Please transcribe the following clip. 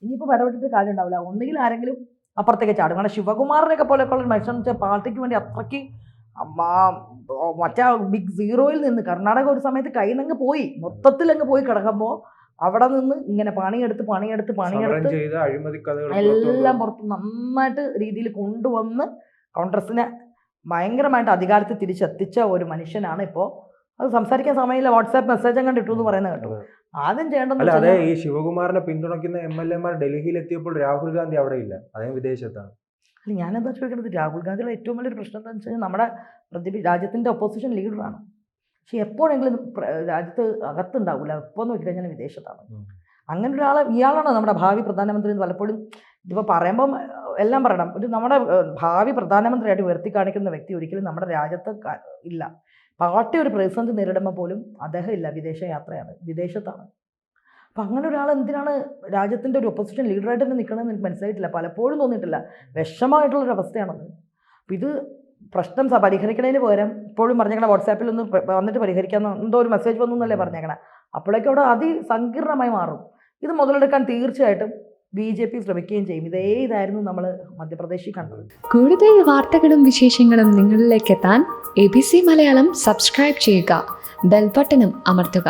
ഇനിയിപ്പോൾ ഇടപെട്ടിട്ട് കാര്യം ഉണ്ടാവില്ല. ഒന്നുകിൽ ആരെങ്കിലും അപ്പുറത്തേക്ക് ചാടും. കാരണം ശിവകുമാറിനെയൊക്കെ പോലെയൊക്കെയുള്ള മനുഷ്യൻ പാർട്ടിക്ക് വേണ്ടി അത്രയ്ക്ക് മറ്റേ ബിഗ് സീറോയിൽ നിന്ന് കർണാടക ഒരു സമയത്ത് കയ്യിൽ നിന്ന് പോയി, മൊത്തത്തിൽ അങ്ങ് പോയി കിടക്കുമ്പോൾ അവിടെ നിന്ന് ഇങ്ങനെ പണിയെടുത്ത് എല്ലാം പുറത്ത് നന്നായിട്ട് രീതിയിൽ കൊണ്ടുവന്ന് കോൺഗ്രസിനെ ഭയങ്കരമായിട്ട് അധികാരത്തിൽ തിരിച്ചെത്തിച്ച ഒരു മനുഷ്യനാണ് ഇപ്പോൾ. അത് സംസാരിക്കാൻ സമയമില്ല, വാട്സാപ്പ് മെസ്സേജ് അങ്ങോട്ട് ഇട്ടു എന്ന് പറയുന്നത് കേട്ടോ. ആദ്യം ചെയ്യേണ്ടത് അതെ, ഈ ശിവകുമാറിനെ പിന്തുണയ്ക്കുന്ന MLA ഡൽഹിയിൽ എത്തിയപ്പോൾ രാഹുൽ ഗാന്ധി അവിടെ ഇല്ല, അദ്ദേഹം വിദേശത്താണ്. അല്ല, ഞാനെന്താ ചോദിക്കുന്നത്, രാഹുൽ ഗാന്ധിയുടെ ഏറ്റവും വലിയൊരു പ്രശ്നം എന്താണെന്ന് വെച്ച് കഴിഞ്ഞാൽ നമ്മുടെ രാജ്യത്തിൻ്റെ ഒപ്പോസിഷൻ ലീഡറാണ്. പക്ഷെ എപ്പോഴെങ്കിലും രാജ്യത്ത് അകത്തുണ്ടാവില്ല, എപ്പോൾ നോക്കിക്കഴിഞ്ഞാൽ വിദേശത്താണ്. അങ്ങനെ ഒരാളെ, ഇയാളാണോ നമ്മുടെ ഭാവി പ്രധാനമന്ത്രി എന്ന് പലപ്പോഴും ഇതിപ്പോൾ പറയുമ്പം എല്ലാം പറയണം. ഒരു നമ്മുടെ ഭാവി പ്രധാനമന്ത്രിയായിട്ട് ഉയർത്തി കാണിക്കുന്ന വ്യക്തി ഒരിക്കലും നമ്മുടെ രാജ്യത്ത് ഇല്ല. പാർട്ടി ഒരു പ്രതിസന്ധി നേരിടുമ്പോൾ പോലും അദ്ദേഹം ഇല്ല, വിദേശ യാത്രയാണ്, വിദേശത്താണ്. അപ്പം അങ്ങനെ ഒരാൾ എന്തിനാണ് രാജ്യത്തിൻ്റെ ഒരു ഒപ്പോസിഷൻ ലീഡറായിട്ട് തന്നെ നിൽക്കണമെന്ന് എനിക്ക് മനസ്സിലായിട്ടില്ല, പലപ്പോഴും തോന്നിയിട്ടില്ല. വിഷമമായിട്ടുള്ളൊരു അവസ്ഥയാണത്. അപ്പം ഇത് പ്രശ്നം പരിഹരിക്കണതിന് പകരം ഇപ്പോഴും പറഞ്ഞേക്കണ വാട്സാപ്പിൽ ഒന്ന് വന്നിട്ട് പരിഹരിക്കാമെന്ന് എന്തോ ഒരു മെസ്സേജ് വന്നു എന്നല്ലേ പറഞ്ഞേക്കണേ, അപ്പോഴേക്കും അവിടെ അതിസങ്കീർണമായി മാറും. ഇത് മുതലെടുക്കാൻ തീർച്ചയായിട്ടും BJP ശ്രമിക്കുകയും ചെയ്യും. ഇതായിരുന്നു നമ്മൾ മധ്യപ്രദേശിൽ കണ്ടത്. കൂടുതൽ വാർത്തകളും വിശേഷങ്ങളും നിങ്ങളിലേക്ക് എത്താൻ ABC മലയാളം സബ്സ്ക്രൈബ് ചെയ്യുക, ബെൽ ബട്ടണും അമർത്തുക.